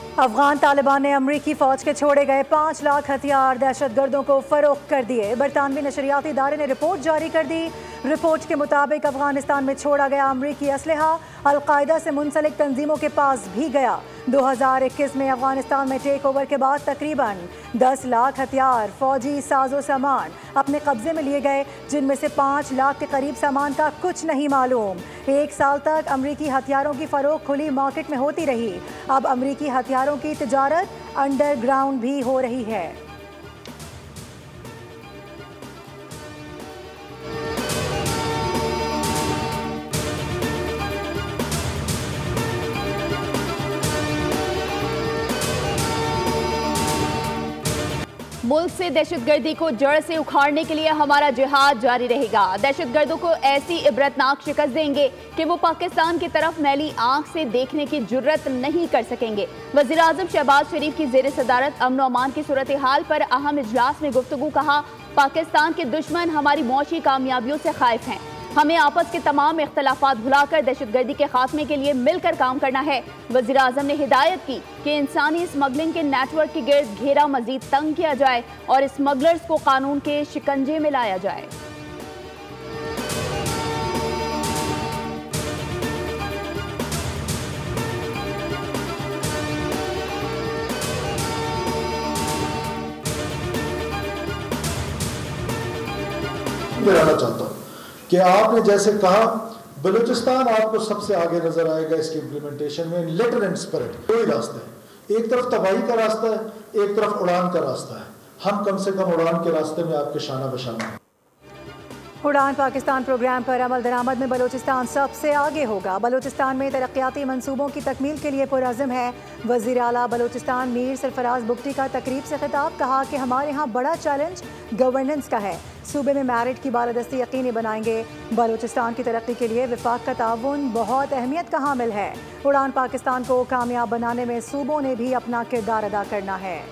अफगान तालिबान ने अमरीकी फौज के छोड़े गए 5 लाख हथियार दहशतगर्दों को फरोख्त कर दिए। बरतानवी नशरियाती इदारे ने रिपोर्ट जारी कर दी। रिपोर्ट के मुताबिक अफगानिस्तान में छोड़ा गया अमरीकी असलहा अलकायदा से मुंसलिक तंजीमों के पास भी गया। 2021 में अफगानिस्तान में टेक ओवर के बाद तकरीबन 10 लाख हथियार, फौजी साजो सामान अपने कब्जे में लिए गए, जिनमें से 5 लाख के करीब सामान का कुछ नहीं मालूम। 1 साल तक अमरीकी हथियारों की फरोख्त खुली मार्केट में होती रही। अब अमरीकी हथियारों की तिजारत अंडरग्राउंड भी हो रही है। मुल्क से दहशतगर्दी को जड़ से उखाड़ने के लिए हमारा जिहाद जारी रहेगा। दहशतगर्दों को ऐसी इबरतनाक शिकस्त देंगे कि वो पाकिस्तान की तरफ मैली आंख से देखने की जुर्रत नहीं कर सकेंगे। वज़ीर आज़म शहबाज शरीफ की ज़ेर सदारत अमन व अमान की सूरत हाल पर अहम इजलास में गुफ्तगू। कहा, पाकिस्तान के दुश्मन हमारी मौशी कामयाबियों से खाइफ हैं। हमें आपस के तमाम इख्तलाफात भुलाकर दहशतगर्दी के खात्मे के लिए मिलकर काम करना है। वज़ीर आज़म ने हिदायत की कि इंसानी स्मगलिंग के नेटवर्क के गिर्द घेरा मजीद तंग किया जाए और स्मगलर्स को कानून के शिकंजे में लाया जाए। चाहता हूं कि आपने जैसे कहा बलूचिस्तान आपको सबसे आगे नजर आएगा इसकी इम्प्लीमेंटेशन में। लेटर एंड स्पिरिट दो ही रास्ते हैं, एक तरफ तबाही का रास्ता है, एक तरफ उड़ान का रास्ता है। हम कम से कम उड़ान के रास्ते में आपके शाना बशाना हैं। उड़ान पाकिस्तान प्रोग्राम पर अमल दरामद में बलूचिस्तान सबसे आगे होगा। बलूचिस्तान में तरक्याती मंसूबों की तकमील के लिए पुरअज़्म है। वज़ीर आला बलूचिस्तान मीर सरफराज बुगटी का तकरीब से खिताब। कहा कि हमारे यहाँ बड़ा चैलेंज गवर्नेंस का है। सूबे में मैरिट की बालादस्ती यकीनी बनाएंगे। बलूचिस्तान की तरक्की के लिए विफाक का ताउन बहुत अहमियत का हामिल है। उड़ान पाकिस्तान को कामयाब बनाने में सूबों ने भी अपना किरदार अदा करना है।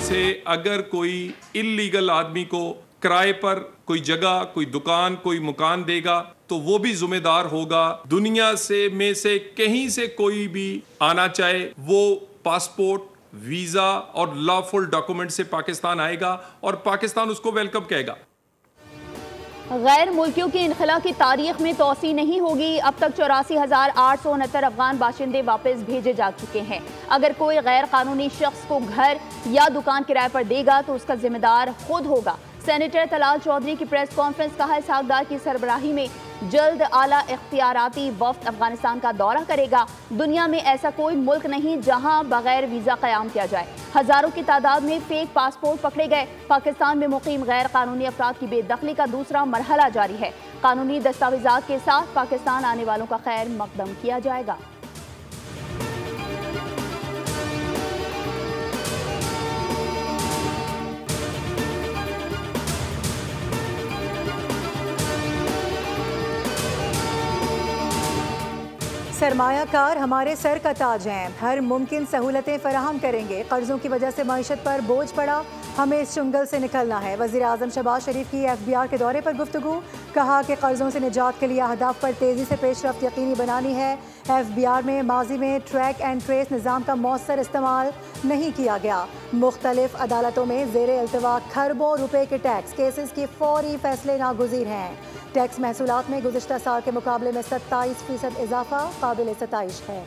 से अगर कोई इल्लीगल आदमी को किराए पर कोई जगह, कोई दुकान, कोई मकान देगा तो वो भी जिम्मेदार होगा। दुनिया से कहीं से कोई भी आना चाहे वो पासपोर्ट, वीजा और लॉफुल डॉक्यूमेंट से पाकिस्तान आएगा और पाकिस्तान उसको वेलकम कहेगा। गैर मुल्कियों की इनखला की तारीख में तोसी नहीं होगी। अब तक 84,869 अफगान बाशिंदे वापस भेजे जा चुके हैं। अगर कोई गैर कानूनी शख्स को घर या दुकान किराए पर देगा तो उसका जिम्मेदार खुद होगा। सेनेटर तलाल चौधरी की प्रेस कॉन्फ्रेंस। कहा, इसहाकदार की सरबराही में जल्द आला इख्तियाराती वफ्द अफगानिस्तान का दौरा करेगा। दुनिया में ऐसा कोई मुल्क नहीं जहां बगैर वीज़ा क़याम किया जाए। हज़ारों की तादाद में फेक पासपोर्ट पकड़े गए। पाकिस्तान में मुकीम गैर कानूनी अफराद की बेदखली का दूसरा मरहला जारी है। कानूनी दस्तावेजात के साथ पाकिस्तान आने वालों का खैर मकदम किया जाएगा। सरमायाकार हमारे सर का ताज हैं। हर मुमकिन सहूलतें फराहम करेंगे। कर्जों की वजह से मईशत पर बोझ पड़ा, हमें इस चुंगल से निकलना है। वज़ीर आज़म शहबाज शरीफ की FBR के दौरे पर गुफ्तगू। कहा कि कर्जों से निजात के लिए अहदाफ पर तेज़ी से पेशरफ्त यकीनी बनानी है। FBR में माजी में ट्रैक एंड ट्रेस निज़ाम का मौसर इस्तेमाल नहीं किया गया। मुख्तलिफ अदालतों में ज़ेर अल्तवा खरबों रुपए के टैक्स केसेस के फौरी फैसले नागुज़ीर हैं। टैक्स महसूलात में गुज़िश्ता साल के मुकाबले में 27% इजाफा काबिल सताइश है।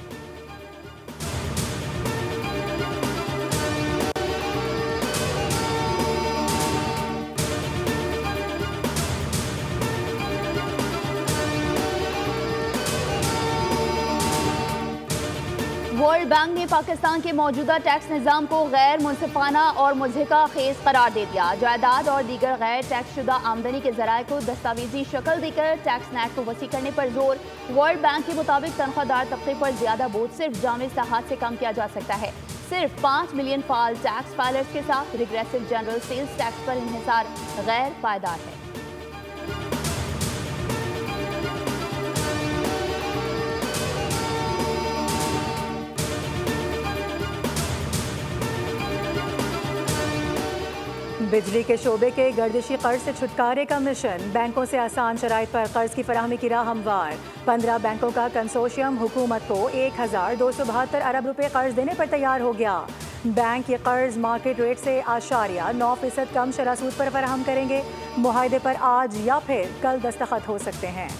वर्ल्ड बैंक ने पाकिस्तान के मौजूदा टैक्स निज़ाम को गैर मुनसिफाना और मुज़हिका खेज करार दे दिया। जायदाद और दीगर गैर टैक्स शुदा आमदनी के ज़राए को दस्तावेजी शक्ल देकर टैक्स नेट को वसी करने पर जोर। वर्ल्ड बैंक के मुताबिक तनख्वाहदार तबके पर ज्यादा बोझ सिर्फ जामे इस्लाहात से कम किया जा सकता है। सिर्फ 5 मिलियन फाल टैक्स फाइलर्स के साथ रिग्रेसिव जनरल सेल्स टैक्स पर इन्हिसार गैर पायदार है। बिजली के शोबे के गर्दिशी कर्ज से छुटकारे का मिशन, बैंकों से आसान शराइत पर कर्ज की फराहमी की राह हमवार। 15 बैंकों का कंसोर्शियम हुकूमत को 1272 अरब रुपए कर्ज देने पर तैयार हो गया। बैंक ये कर्ज मार्केट रेट से 9% कम शरह सूद पर फराहम करेंगे। मुआहदे पर आज या फिर कल दस्तखत हो सकते हैं।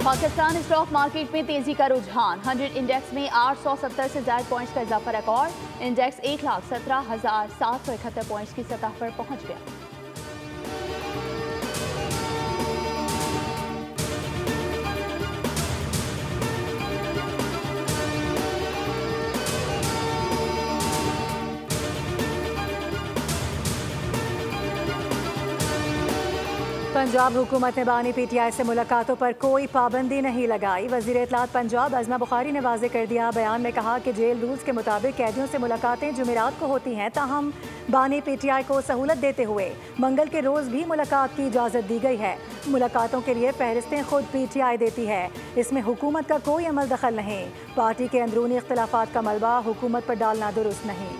पाकिस्तान स्टॉक मार्केट में तेजी का रुझान, 100 इंडेक्स में 870 से ज्यादा पॉइंट्स का इजाफा रिकॉर्ड। इंडेक्स 1,17,771 पॉइंट्स की सतह पर पहुंच गया। पंजाब हुकूमत ने बानी PTI से मुलाकातों पर कोई पाबंदी नहीं लगाई। वज़ीर इत्तलात पंजाब अज़मा बुखारी ने वाज़ेह कर दिया। बयान में कहा कि जेल रूल्स के मुताबिक कैदियों से मुलाकातें जुमेरात को होती हैं, ताहम बानी PTI को सहूलत देते हुए मंगल के रोज़ भी मुलाकात की इजाज़त दी गई है। मुलाकातों के लिए फहरिस्तें खुद PTI देती है, इसमें हुकूमत का कोई अमल दखल नहीं। पार्टी के अंदरूनी इख्तिलाफात का मलबा हुकूमत पर डालना दुरुस्त नहीं।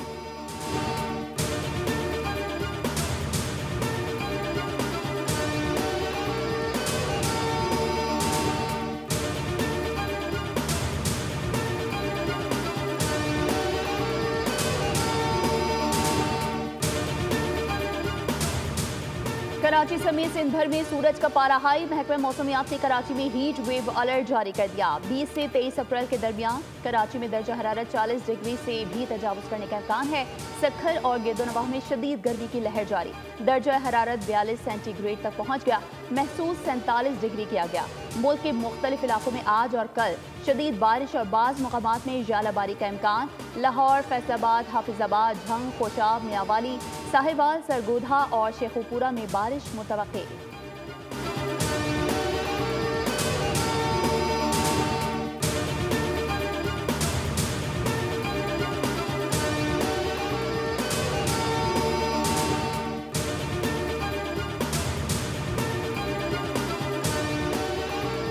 कराची समेत सिंध भर में सूरज का पारा हाई, महकमा मौसमियात ने कराची में हीट वेव अलर्ट जारी कर दिया। 20 से 23 अप्रैल के दरमियान कराची में दर्जा हरारत 40 डिग्री से भी तजावुज करने का इम्कान है। सखर और गिरदोनवाह में शदीद गर्मी की लहर जारी, दर्जा हरारत 42 सेंटीग्रेड तक पहुँच गया, महसूस 47 डिग्री किया गया। मुल्क के मुख्तलिफ इलाकों में आज और कल शदीद बारिश और बाज़ मकामात में जालाबारी का इम्कान। लाहौर, फैसलाबाद, हाफिजाबाद, झंग, कोशाब, मियावाली, साहिवाल, सरगोधा और शेखुपुरा में बारिश मुतवक्के।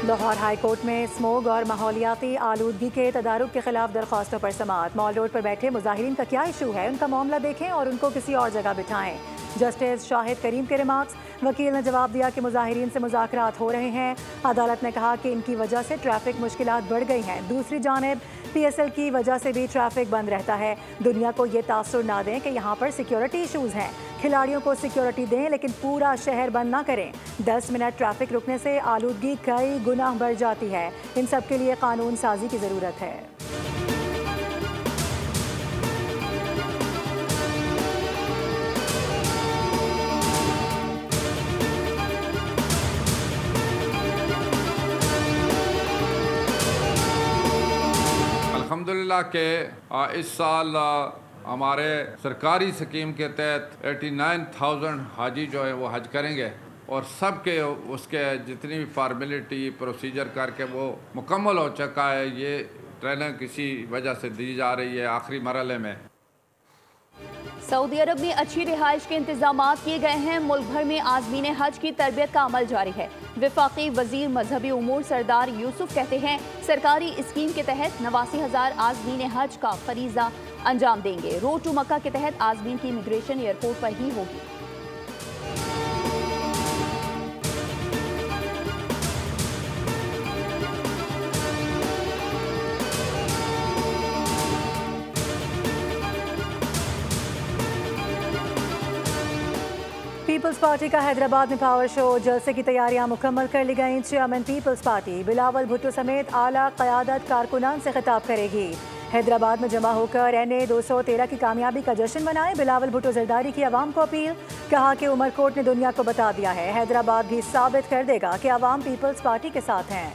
लाहौर हाई कोर्ट में स्मोग और माहौलियाती आलूदगी के तदारुक के खिलाफ दरख्वास्तों पर समाअत। मॉल रोड पर बैठे मुजाहिरीन का क्या इशू है, उनका मामला देखें और उनको किसी और जगह बिठाएं। जस्टिस शाहिद करीम के रिमार्क्स। वकील ने जवाब दिया कि मुजाहिरीन से मुज़ाकरात हो रहे हैं। अदालत ने कहा कि इनकी वजह से ट्रैफिक मुश्किलात बढ़ गई हैं। दूसरी जानिब PSL की वजह से भी ट्रैफिक बंद रहता है। दुनिया को ये तासुर ना दें कि यहाँ पर सिक्योरिटी इशूज़ हैं। खिलाड़ियों को सिक्योरिटी दें लेकिन पूरा शहर बंद ना करें। 10 मिनट ट्रैफिक रुकने से आलूदगी कई गुना बढ़ जाती है। इन सब के लिए कानून साजी की ज़रूरत है। अल्हम्दुलिल्लाह के इस साल हमारे सरकारी स्कीम के तहत 89,000 हाजी जो है वो हज करेंगे और सब के उसके जितनी भी फार्मेलिटी प्रोसीजर करके वो मुकम्मल हो चुका है। ये ट्रेनिंग किसी वजह से दी जा रही है आखिरी मरहले में। सऊदी अरब में अच्छी रिहाइश के इंतजामात किए गए हैं। मुल्क भर में आज़मीन हज की तरबियत का अमल जारी है। वफाकी वजीर मजहबी उमूर सरदार यूसुफ कहते हैं सरकारी स्कीम के तहत 89,000 आज़मीन हज का फरीजा अंजाम देंगे। रोड टू मक्का के तहत आज़मीन की इमिग्रेशन एयरपोर्ट पर ही होगी। पीपल्स पार्टी का हैदराबाद में पावर शो, जलसे की तैयारियां मुकम्मल कर ली गईं। Chairman Peoples Party Bilawal Bhutto समेत आला क़यादत कारकुनान से खिताब करेगी। हैदराबाद में जमा होकर NA 213 की कामयाबी का जश्न मनाए। बिलावल भुट्टो जरदारी की आवाम को अपील, कहा कि उमरकोट ने दुनिया को बता दिया है हैदराबाद भी साबित कर देगा कि आवाम पीपल्स पार्टी के साथ हैं।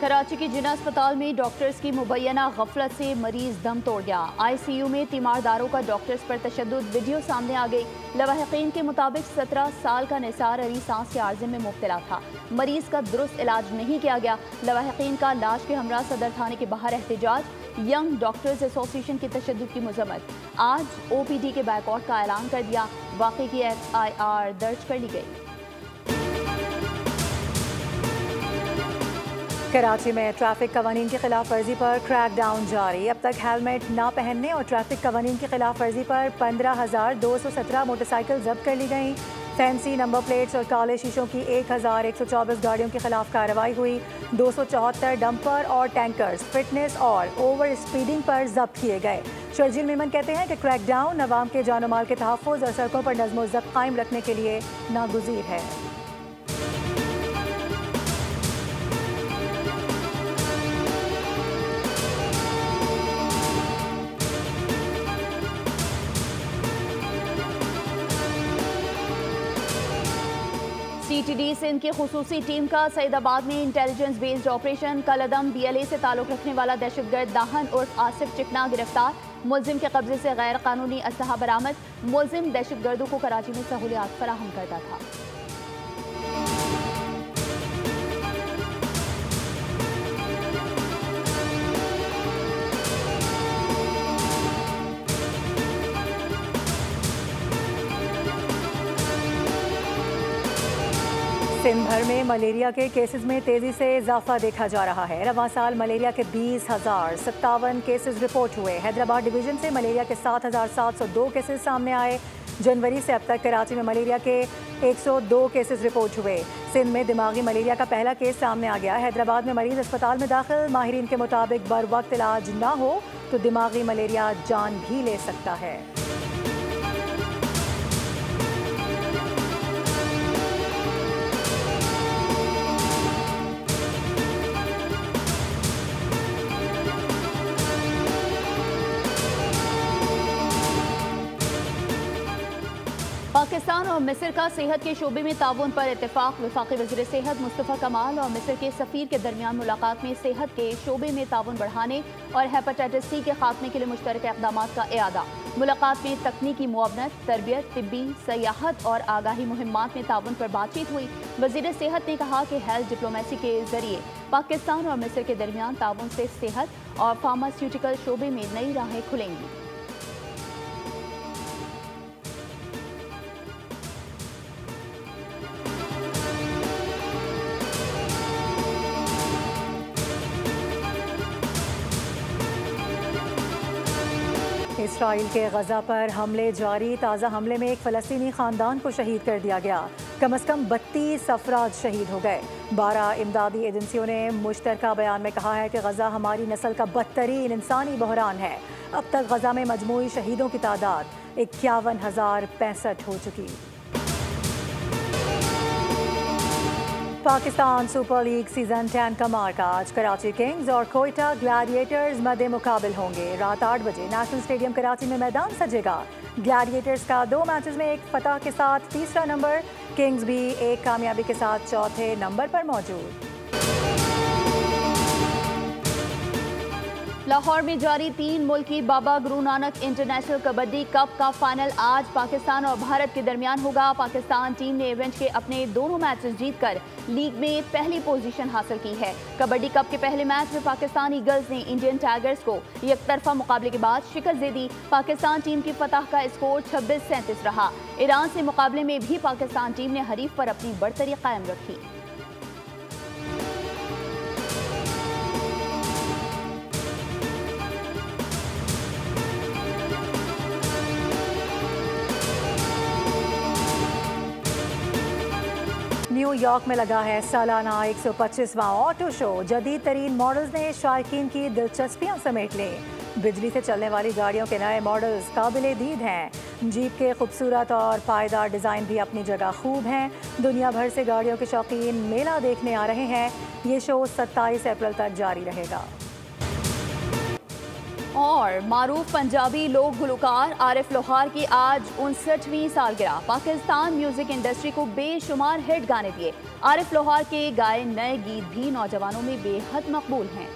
कराची के जिना अस्पताल में डॉक्टर्स की मुबैना गफलत से मरीज दम तोड़ गया। ICU में तीमारदारों का डॉक्टर्स पर तशद्दुद वीडियो सामने आ गई। लवाहिकीन के मुताबिक 17 साल का निसार अली सांस के आर्जे में मुब्तला था। मरीज का दुरुस्त इलाज नहीं किया गया। लवाहिकीन का लाश के हमरा सदर थाने के बाहर एहतजाज। यंग डॉक्टर्स एसोसिएशन की तशद्दुद की मजम्मत। आज OPD के बैकआउट का ऐलान कर दिया। वाक़े की FIR दर्ज कर ली गई। कराची में ट्रैफिक कवानीन की खिलाफ वर्जी पर क्रैकडाउन जारी। अब तक हेलमेट ना पहनने और ट्रैफिक कवानीन की खिलाफ वर्जी पर 15,217 मोटरसाइकिल जब्त कर ली गई। फैंसी नंबर प्लेट्स और काले शीशों की 1,124 गाड़ियों के खिलाफ कार्रवाई हुई। 274 डंपर और टैंकर्स फिटनेस और ओवर स्पीडिंग पर जब्त किए गए। शर्जील मेमन कहते हैं कि क्रैकडाउन अवाम के जानो माल के तहफ़्फ़ुज़ और सड़कों पर नज़्म ज़ब्त कायम रखने के लिए नागुज़ीर है। CTD सिंध की खुसूसी टीम का सईदाबाद में इंटेलिजेंस बेस्ड ऑपरेशन। कलअदम BLA से ताल्लुक रखने वाला दहशतगर्द दाहन उर्फ आसिफ चिकना गिरफ्तार। मुलजिम के कब्जे से गैर कानूनी असलहा बरामद। मुलजिम दहशतगर्दों को कराची में सहूलियात फराहम करता था। सिंध भर में मलेरिया के केसेस में तेज़ी से इजाफा देखा जा रहा है। रवां साल मलेरिया के 20,057 केसेस रिपोर्ट हुए। हैदराबाद डिवीज़न से मलेरिया के 7,702 केसेस सामने आए। जनवरी से अब तक कराची में मलेरिया के 102 केसेस रिपोर्ट हुए। सिंध में दिमागी मलेरिया का पहला केस सामने आ गया। हैदराबाद में मरीज अस्पताल में दाखिल। माहिरीन के मुताबिक बर वक्त इलाज ना हो तो दिमागी मलेरिया जान भी ले सकता है। पाकिस्तान और मिस्र का सेहत के शोबे में ताउन पर इत्तेफाक। वफाकी वज़ीर सेहत मुस्तफ़ा कमाल और मिस्र के सफ़ीर के दरमियान मुलाकात में सेहत के शोबे में ताउन बढ़ाने और हेपेटाइटिस C के खात्मे के लिए मुश्तरक इक़दामात का इआदा। मुलाकात में तकनीकी मुआवनत, तरबियत, तिब्बी, सयाहत और आगाही मुहिम्मात में ताउन पर बातचीत हुई। वज़ीर सेहत ने कहा कि हेल्थ डिप्लोमेसी के जरिए पाकिस्तान और मिस्र के दरमियान ताउन से सेहत और फार्मास्यूटिकल शोबे में नई राहें खुलेंगी। इसराइल के गजा पर हमले जारी। ताज़ा हमले में एक फ़लस्तीनी ख़ानदान को शहीद कर दिया गया। कम अज़ कम 32 अफराद शहीद हो गए। 12 इमदादी एजेंसियों ने मुश्तरका बयान में कहा है कि गजा हमारी नस्ल का बदतरीन इंसानी बहरान है। अब तक गजा में मजमूई शहीदों की तादाद 51,065 हो चुकी। पाकिस्तान सुपर लीग सीजन 10 का मार्का आज कराची किंग्स और कोयटा ग्लैडिएटर्स मध्य मुकाबिल होंगे। रात 8 बजे नेशनल स्टेडियम कराची में मैदान सजेगा। ग्लैडिएटर्स का 2 मैचेस में एक फतह के साथ तीसरा नंबर, किंग्स भी एक कामयाबी के साथ चौथे नंबर पर मौजूद। लाहौर में जारी 3 मुल्की बाबा गुरु नानक इंटरनेशनल कबड्डी कप का फाइनल आज पाकिस्तान और भारत के दरमियान होगा। पाकिस्तान टीम ने इवेंट के अपने दोनों मैचेस जीतकर लीग में पहली पोजीशन हासिल की है। कबड्डी कप के पहले मैच में पाकिस्तान ईगल्स ने इंडियन टाइगर्स को एकतरफा मुकाबले के बाद शिकस्त दे दी। पाकिस्तान टीम की फतह का स्कोर 26-37 रहा। ईरान से मुकाबले में भी पाकिस्तान टीम ने हरीफ पर अपनी बढ़तरी कायम रखी। न्यूयॉर्क में लगा है सालाना 125वां ऑटो शो। जदीद तरीन मॉडल्स ने शायकीन की दिलचस्पियां समेट ली। बिजली से चलने वाली गाड़ियों के नए मॉडल्स काबिले दीद हैं। जीप के खूबसूरत और पायदार डिज़ाइन भी अपनी जगह खूब हैं। दुनिया भर से गाड़ियों के शौकीन मेला देखने आ रहे हैं। ये शो 27 अप्रैल तक जारी रहेगा। और मारूफ पंजाबी लोक गुलकार आरिफ लोहार की आज 59वीं सालगिरह। पाकिस्तान म्यूजिक इंडस्ट्री को बेशुमार हिट गाने दिए। आरिफ लोहार के गाए नए गीत भी नौजवानों में बेहद मकबूल हैं।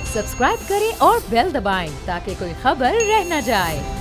सब्सक्राइब करें और बेल दबाएं ताकि कोई खबर रह न जाए।